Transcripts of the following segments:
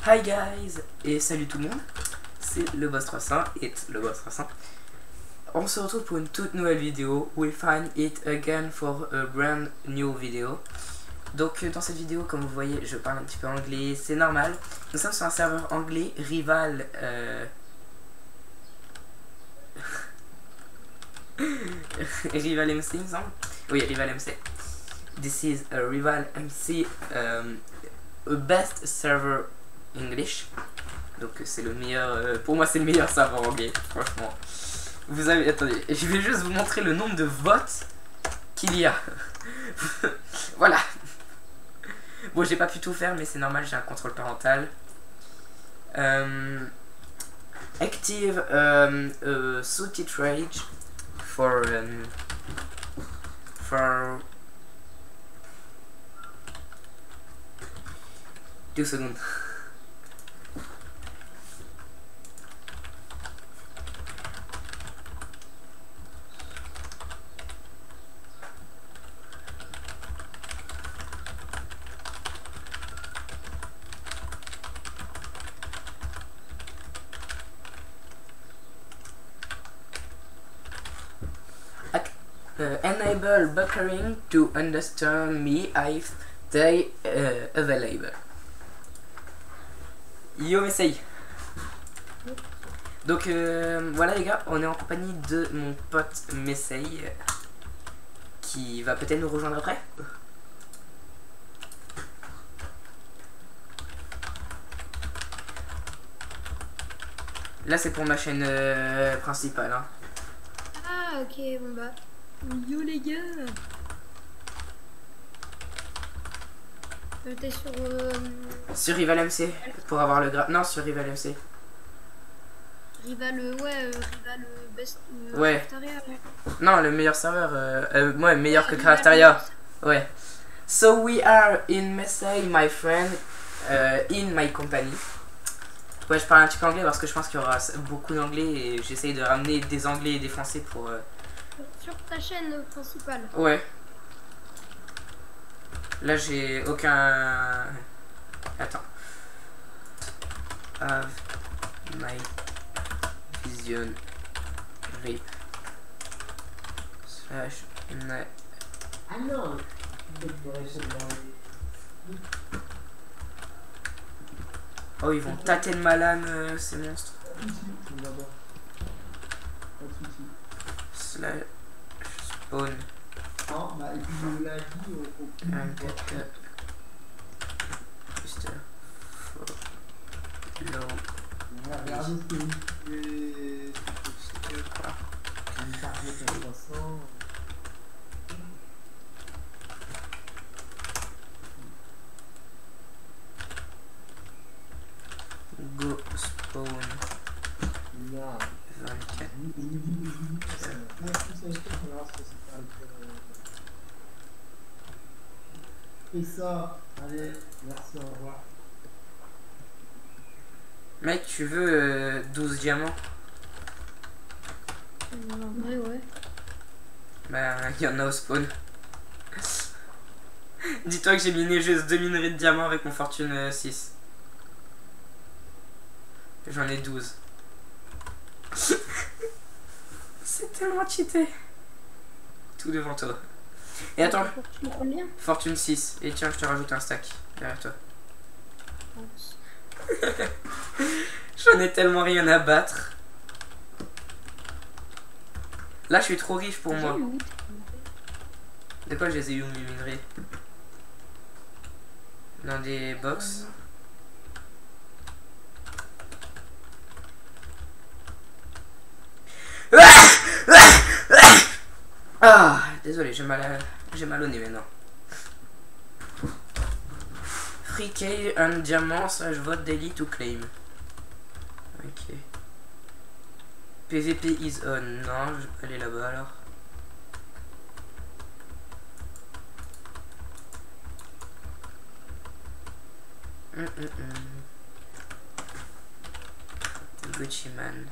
Hi guys et salut tout le monde, c'est le Boss 300, it's le Boss 300. On se retrouve pour une toute nouvelle vidéo. We find it again for a brand new video. Donc dans cette vidéo, comme vous voyez, je parle un petit peu anglais, c'est normal. Nous sommes sur un serveur anglais, rival Rival MC, il me semble. Oui, Rival MC. This is a Rival MC, a best server English. Donc c'est le meilleur, pour moi c'est le meilleur serveur anglais, franchement. Vous avez, attendez, je vais juste vous montrer le nombre de votes qu'il y a. Voilà. Bon, j'ai pas pu tout faire, mais c'est normal, j'ai un contrôle parental. Active Sooty Rage for 2 secondes. Enable buffering to understand me if they available. Yo Messei. Donc voilà les gars, on est en compagnie de mon pote Messei qui va peut-être nous rejoindre après. Là c'est pour ma chaîne principale hein. Ah ok, bon bah yo les gars. T'es sur Rival MC pour avoir le non, sur Rival MC. Rival, Rival best ouais. Craftaria, ouais. Non, le meilleur serveur, ouais, meilleur que Craftaria. Ouais. So we are in Messei, my friend, in my company. Ouais, je parle un petit peu anglais parce que je pense qu'il y aura beaucoup d'anglais et j'essaye de ramener des anglais et des français pour... Sur ta chaîne principale. Ouais. Là, j'ai aucun... Attends. Have my vision rip slash net. Ah non. Oh, ils vont tâter le malade, ces monstres. Slash spawn. Non, bah, et puis je l'ai dit au Juste follow. regardez ce que vous pouvez. Une carte de 300. Go spawn. Là. 24. Et ça, allez, merci, au revoir. Mec, tu veux 12 diamants? En vrai, ouais. Bah, il y en a au spawn. Dis-toi que j'ai miné juste 2 minerais de diamants avec mon fortune 6. J'en ai 12. C'est tellement cheaté. Tout devant toi. Et attends, Tu me combien? fortune 6. Et tiens, je te rajoute un stack derrière toi. J'en ai tellement rien à battre. Là, je suis trop riche pour moi. De quoi je les ai eu, mes minerais? Dans des box. Ah, désolé, j'ai mal au nez maintenant. Free key, un diamant, slash vote daily to claim. Ok. PVP is on. Non, je vais pas aller là-bas alors. Gucci man.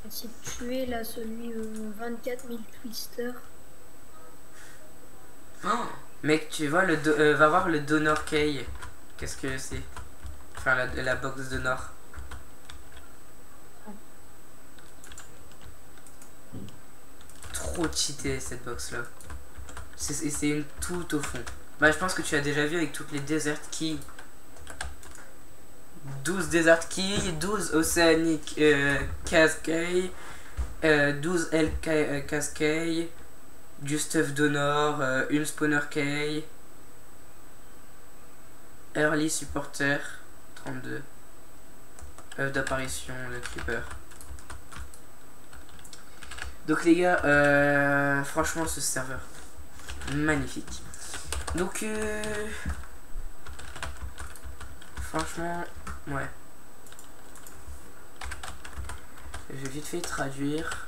Essayer de tuer là celui 24 000 twisters. Oh, Mec, tu vois, va voir le Donor Key. Qu'est-ce que c'est? Enfin, la box Donor. Trop cheaté cette box là. C'est une tout au fond. Bah, je pense que tu as déjà vu avec toutes les Desert Keys. 12 Desert Keys, 12 Oceanic Cascade, 12 LK Cascade, du Stuff Donor, une Spawner Key, Early Supporter, 32, œuvre d'apparition de Creeper. Donc les gars, franchement ce serveur, magnifique. Donc franchement, ouais. Je vais vite fait traduire.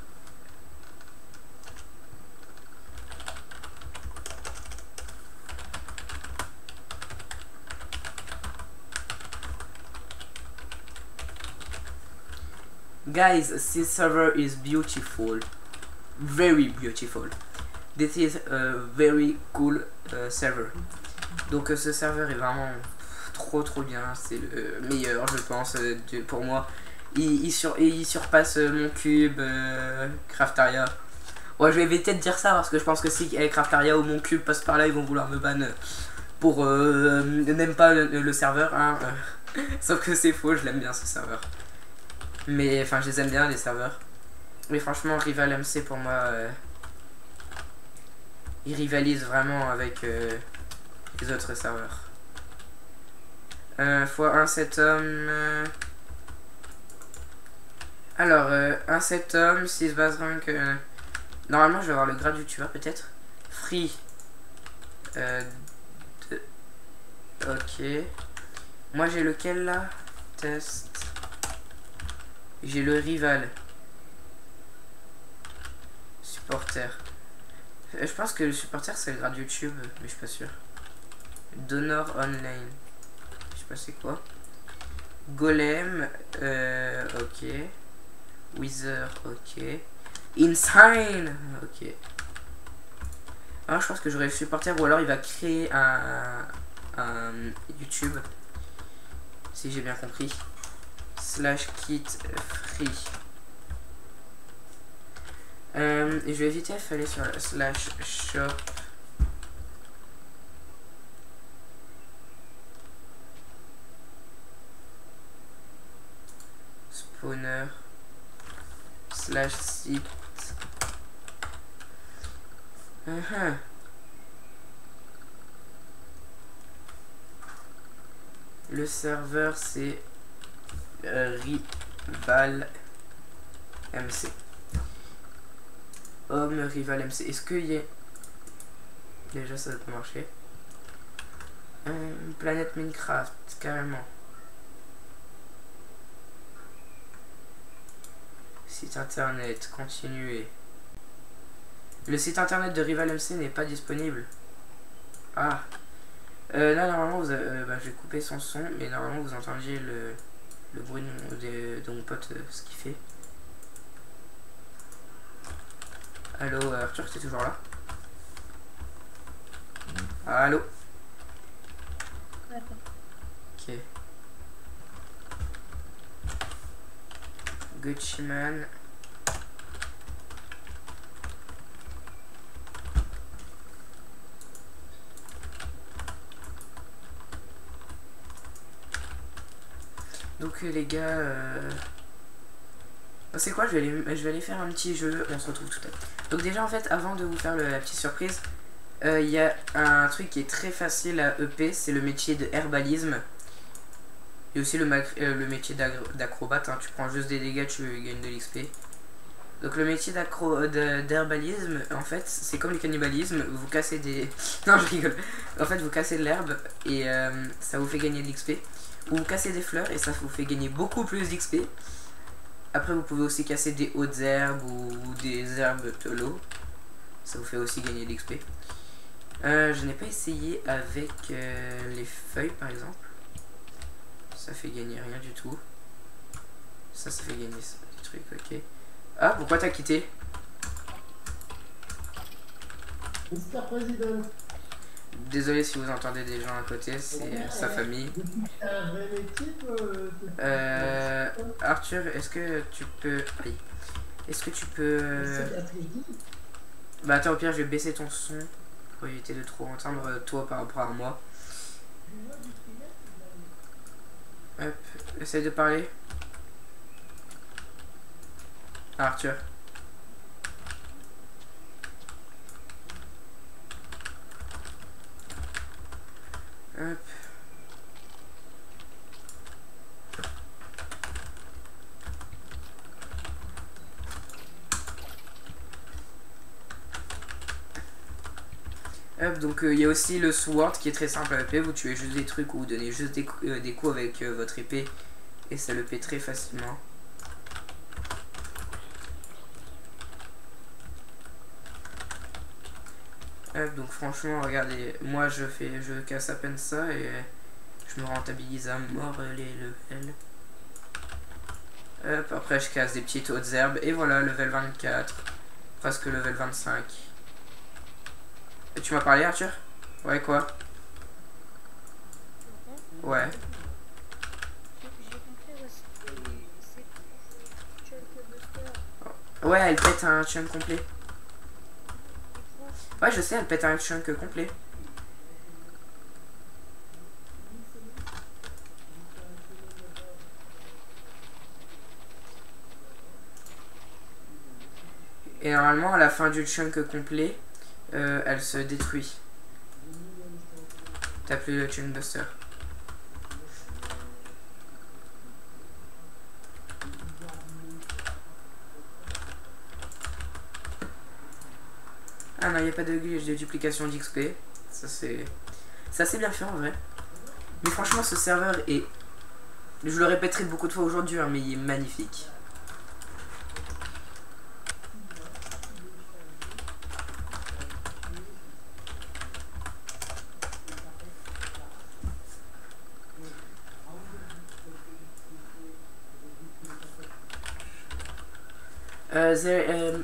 Guys, this server is beautiful. Very beautiful. This is a very cool server. Donc ce serveur est vraiment trop bien. C'est le meilleur, je pense, pour moi. Il surpasse mon cube, Craftaria. Ouais, je vais peut-être dire ça parce que je pense que si Craftaria ou mon cube passent par là, ils vont vouloir me ban pour n'aime pas le serveur. Hein. Sauf que c'est faux, je l'aime bien ce serveur. Mais enfin, je les aime bien les serveurs. Mais franchement, Rival MC pour moi, il rivalise vraiment avec les autres serveurs. x1 7 hommes. Alors, 1 7 hommes, 6 base rank. Normalement, je vais avoir le grade youtubeur peut-être. Free. Ok. Moi, j'ai lequel là? Test. J'ai le rival. Supporter. Je pense que le supporter c'est le grade YouTube, mais je suis pas sûr. Donor online. Je sais pas c'est quoi. Golem. Ok. Wither. Ok. Insane. Ok. Alors je pense que j'aurai le supporter ou alors il va créer un YouTube. Si j'ai bien compris. /kit free. Je vais vite aller sur le /shop. Spawner /site. Le serveur c'est Rival MC. Homme Rival MC. Est-ce qu'il y a... Déjà ça va pas marcher. Planète Minecraft, carrément. Site internet, continuer. Le site internet de Rival MC n'est pas disponible. Ah. Là normalement vous bah, je vais couper son son, mais normalement vous entendiez le bruit de mon pote, ce qu'il fait. Allo Arthur, t'es toujours là? Allo? Ok. Gucci Man. Donc les gars, c'est quoi, je vais aller faire un petit jeu, on se retrouve tout à l'heure. Donc déjà en fait, avant de vous faire la petite surprise, il y a un truc qui est très facile à EP, c'est le métier de herbalisme. Et aussi le métier d'acrobate, hein. Tu prends juste des dégâts, tu gagnes de l'XP. Donc le métier d'herbalisme, en fait, c'est comme le cannibalisme, vous cassez des... Non, je rigole. En fait, vous cassez de l'herbe et ça vous fait gagner de l'XP. Ou vous cassez des fleurs et ça vous fait gagner beaucoup plus d'XP. Après, vous pouvez aussi casser des hautes herbes ou des herbes de l'eau. Ça vous fait aussi gagner de l'XP. Je n'ai pas essayé avec les feuilles, par exemple. Ça fait gagner rien du tout. Ça fait gagner des trucs, ok. Ah, pourquoi t'as quitté? Mr. President. Désolé si vous entendez des gens à côté, c'est sa famille. C'est un vrai métier, Arthur, est-ce que tu peux... Aïe. Est-ce que tu peux... Bah attends, au pire, je vais baisser ton son pour éviter de trop entendre toi par rapport à moi. Hop, essaye de parler. Arthur. Hop. Hop, donc il y a aussi le sword qui est très simple à épée. Vous tuez juste des trucs ou vous donnez juste des coups avec votre épée et ça le pète très facilement. Hop, donc franchement, regardez, moi je casse à peine ça et je me rentabilise à mort les levels. Hop, après je casse des petites hautes herbes et voilà, level 24, presque level 25. Et tu m'as parlé, Arthur? Ouais, quoi? Ouais. Ouais, elle pète un chunk complet. Ouais, je sais, elle pète un chunk complet. Et normalement, à la fin du chunk complet, elle se détruit. T'as plus le chunk buster. Ah non, il n'y a pas de glitch de duplication d'XP. Ça c'est assez bien fait en vrai. Mais franchement, ce serveur est... Je le répéterai beaucoup de fois aujourd'hui, hein, mais il est magnifique.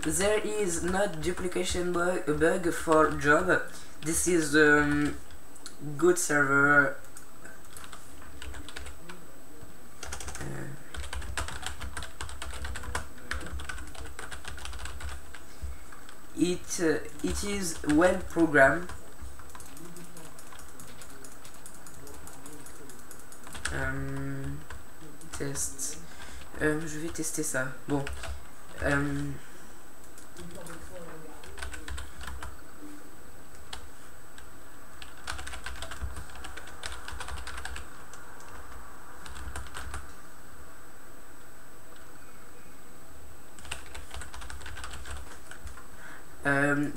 There is not duplication bug for job. This is good server. It is well programmed. Test. Je vais tester ça. Bon.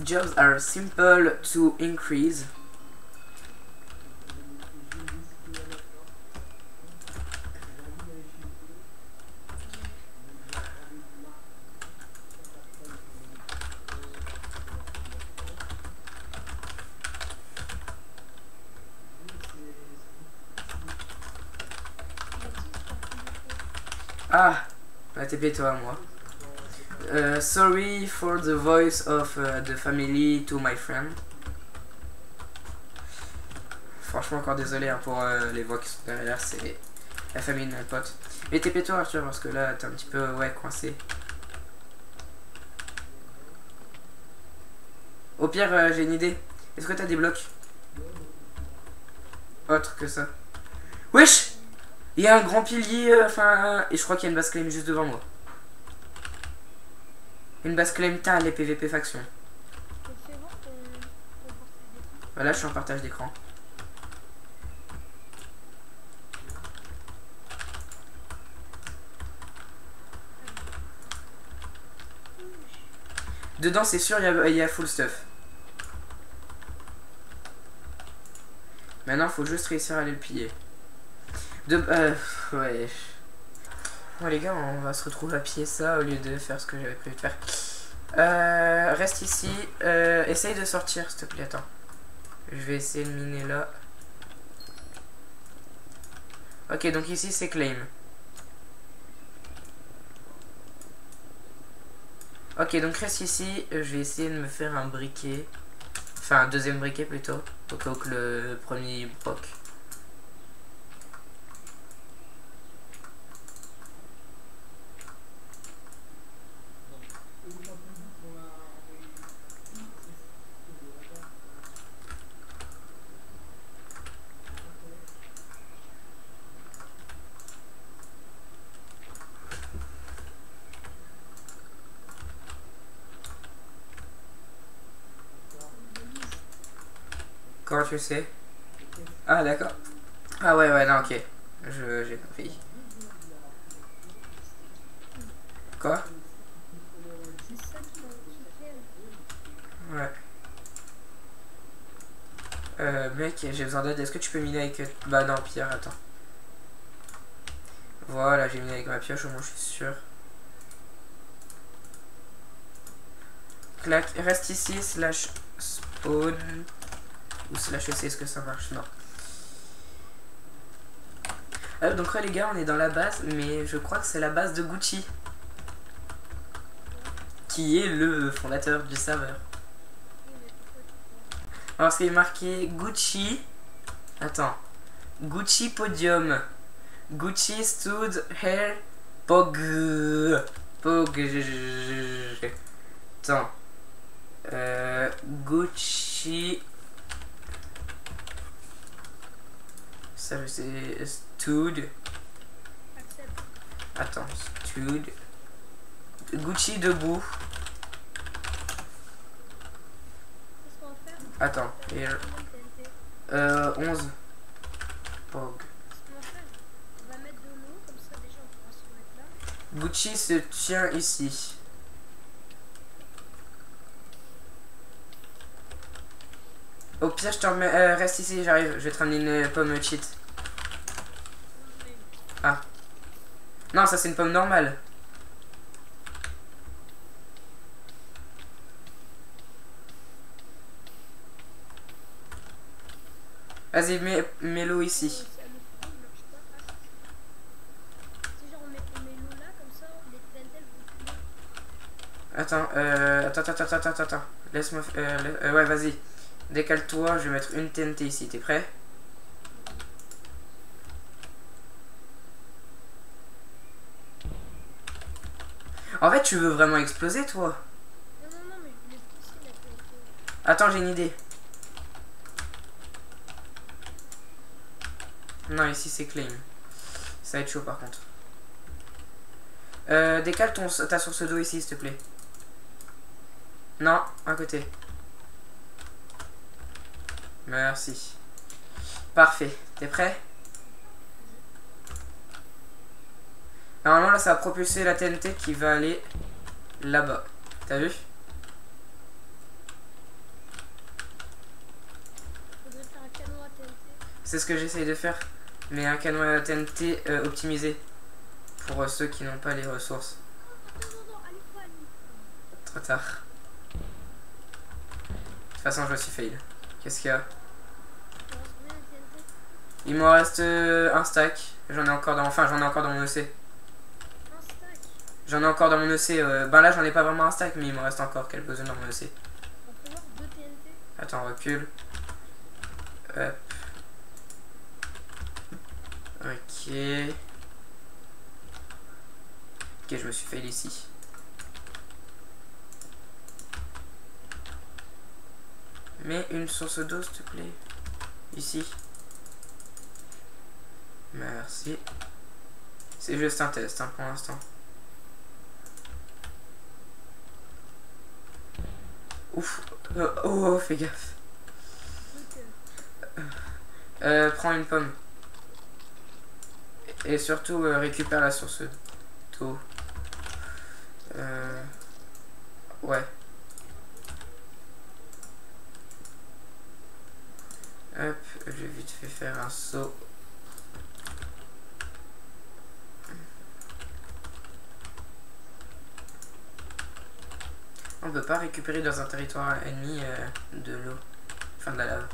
Jobs are simple to increase. Ah, la TP toi moi. Sorry for the voice of the family to my friend. Franchement encore désolé hein, pour les voix qui sont derrière, c'est la famille de mon pote. Mais TP toi Arthur parce que là t'es un petit peu ouais coincé. Au pire j'ai une idée. Est-ce que t'as des blocs autre que ça? Wesh! Il y a un grand pilier, et je crois qu'il y a une base claim juste devant moi. Une base claim t'as les PVP faction. Voilà, je suis en partage d'écran. Dedans, c'est sûr, il y a full stuff. Maintenant, faut juste réussir à aller le piller. Ouais. Bon les gars, on va se retrouver à piller ça au lieu de faire ce que j'avais prévu de faire. Reste ici. Essaye de sortir, s'il te plaît. Attends. Je vais essayer de miner là. Ok, donc ici c'est claim. Ok, donc reste ici. Je vais essayer de me faire un briquet. Enfin, un deuxième briquet plutôt, au cas où que le premier broque. Comment tu sais? Ah d'accord. Ah ouais, non, ok. J'ai compris. Quoi? C'est ça qui fait. Ouais. Mec, j'ai besoin d'aide. Est-ce que tu peux miner avec... Bah non, pierre, attends. Voilà, j'ai miné avec ma pioche, au moins je suis sûr. Clac, reste ici, slash spawn. Ou slash EC, est-ce que ça marche? Non. Donc là les gars, on est dans la base, mais je crois que c'est la base de Gucci. Qui est le fondateur du serveur. Alors, ce qui est marqué Gucci. Attends. Gucci Podium. Gucci Stood Hair Pog. Pog. Attends. Gucci. Ça, c'est Stood. Attends. Stood. Gucci debout. Attends. Here. 11. Pog. On va mettre de l'eau, comme ça déjà on pourra se mettre là. Gucci se tient ici. Au pire, je te remets. Reste ici, j'arrive. Je vais te ramener une pomme cheat. Ah. Non, ça c'est une pomme normale. Vas-y, mets l'eau ici. Si genre on met l'eau là, comme ça les TNT vont couler. Attends. Laisse-moi. Ouais, vas-y. Décale-toi, je vais mettre une TNT ici. T'es prêt? En fait, tu veux vraiment exploser, toi? Non, mais je voulais pousser la TNT. Attends, j'ai une idée. Non, ici c'est clean. Ça va être chaud par contre. Décale ta source d'eau ici, s'il te plaît. Non, à côté. Merci. Parfait. T'es prêt? Normalement, là, ça va propulser la TNT qui va aller là-bas. T'as vu? Faudrait faire un canon à TNT. C'est ce que j'essaye de faire. Mais un canon à TNT optimisé. Pour ceux qui n'ont pas les ressources. Non, allez pas. Trop tard. De toute façon, je me suis fail. Qu'est-ce qu'il y a? Il m'en reste un stack. J'en ai encore dans... Enfin, j'en ai encore dans mon EC. Un stack. J'en ai encore dans mon EC. Ben là, j'en ai pas vraiment un stack, mais il m'en reste encore quelques-uns dans mon EC. On peut voir 2 TNT. Attends, recule. Hop. Ok. Ok, je me suis fail ici. Mets une source d'eau, s'il te plaît. Ici. Merci. C'est juste un test hein, pour l'instant. Ouf. Oh, fais gaffe. Prends une pomme. Et surtout récupère la source d'eau. Ouais. Hop, je vais vite fait faire un saut. On peut pas récupérer dans un territoire ennemi de l'eau. Enfin de la lave.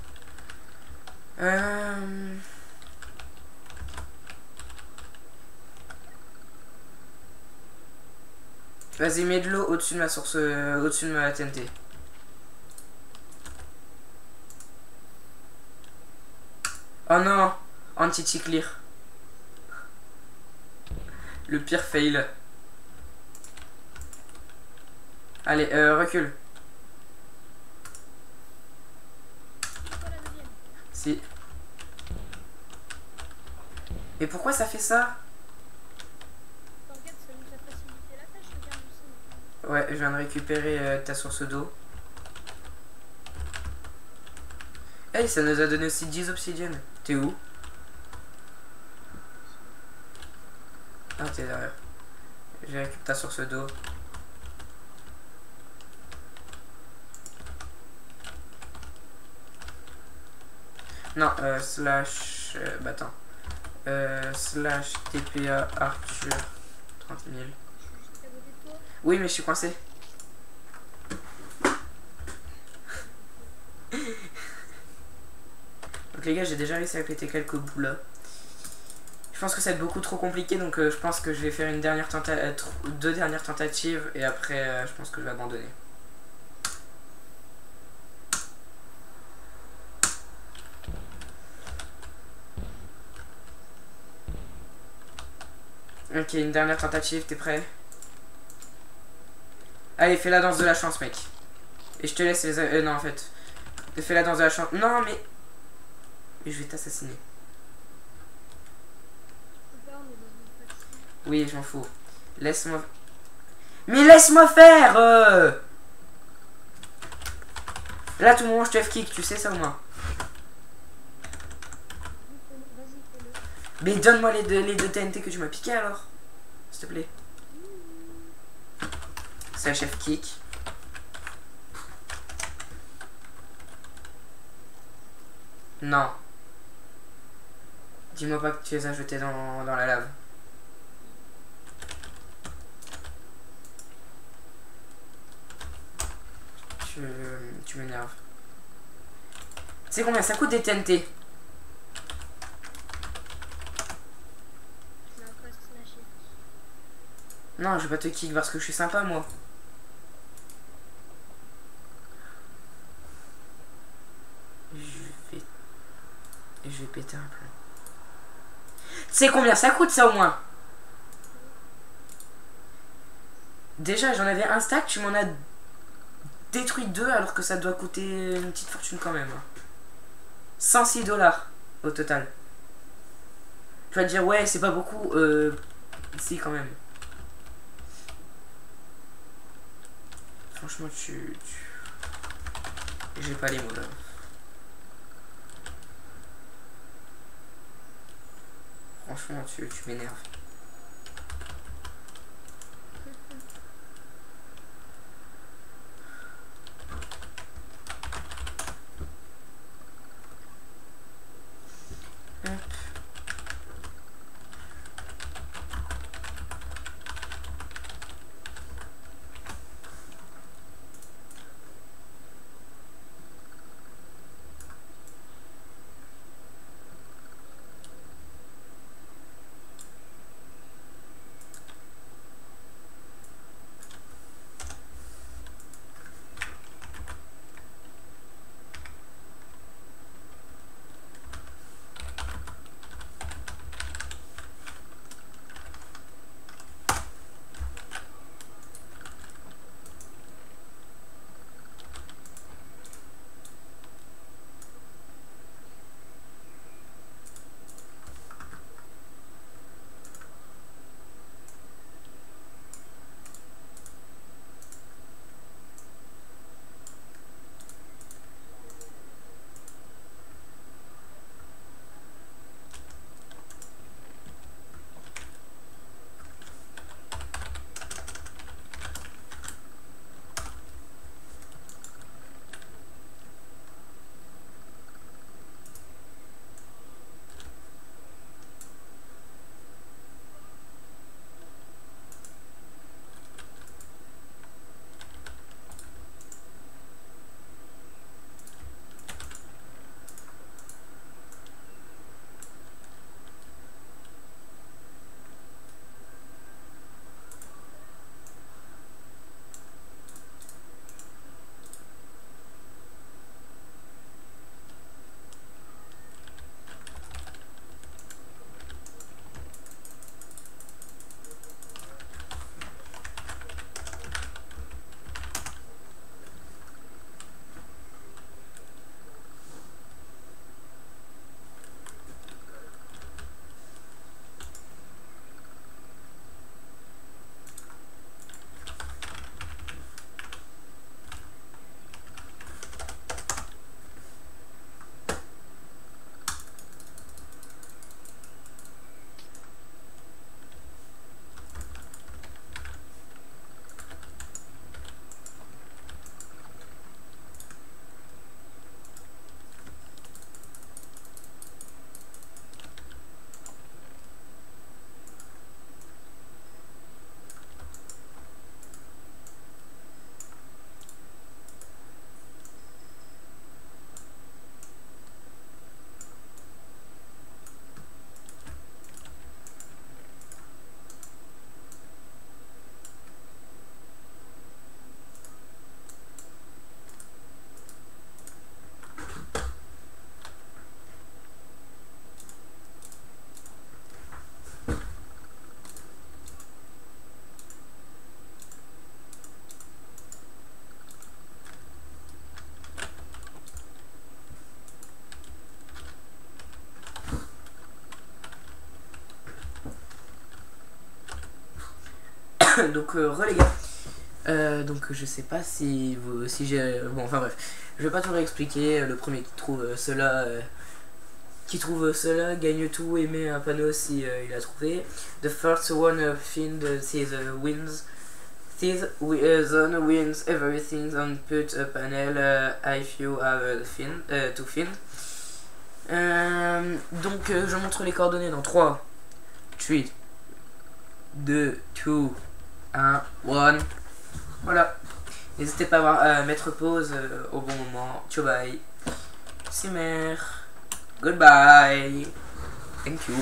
Vas-y, mets de l'eau au-dessus de ma source, au-dessus de ma TNT. Oh non, anti-clear. Le pire fail. Allez, recule. C'est pas la deuxième. Si. Mais pourquoi ça fait ça? T'inquiète, ça nous a facilité la tâche, regarde aussi. Ouais, je viens de récupérer ta source d'eau. Hey, ça nous a donné aussi 10 obsidiennes. T'es où? Ah, t'es derrière. J'ai récupéré ta source d'eau. Non, slash... bah attends. Slash TPA Arthur 30 000. Je suis juste à côté de toi. Oui, mais je suis coincé. Donc les gars, j'ai déjà réussi à péter quelques bouts là. Je pense que ça va être beaucoup trop compliqué, donc je pense que je vais faire une dernière deux dernières tentatives et après je pense que je vais abandonner. Ok, une dernière tentative, t'es prêt? Allez, fais la danse de la chance, mec. Et je te laisse les... non, en fait. Fais la danse de la chance. Non, mais... Mais je vais t'assassiner. Ou pas, on est dans une facile. Oui, je m'en fous. Laisse-moi... Mais laisse-moi faire Là, tout le monde, je te F-kick, tu sais ça ou moins? Vas-y, fais-le. Mais donne-moi les deux TNT que tu m'as piqué alors. S'il te plaît. C'est chef kick. Non. Dis-moi pas que tu les as jetés dans la lave. Tu m'énerves. Tu sais combien ça coûte des TNT? Je l'ai pas slashé. Non, je vais pas te kick parce que je suis sympa moi. Je vais péter un plomb. Tu sais combien ça coûte ça au moins? Déjà j'en avais un stack, tu m'en as détruit deux alors que ça doit coûter une petite fortune quand même. 106 $ au total. Tu vas te dire ouais c'est pas beaucoup, si quand même. Franchement j'ai pas les mots là. Franchement tu m'énerves. Donc les gars. Donc je sais pas si vous, si j'ai, bon enfin bref, je vais pas tout réexpliquer. Le premier qui trouve cela gagne tout et met un panneau si il a trouvé. The first one find this wins. This zone wins everything and put a panel if you have to find. Donc je montre les coordonnées dans 3, 3, 2, 2, 1, 1. Voilà. N'hésitez pas à mettre pause au bon moment. Ciao bye. Simmer. Goodbye. Thank you.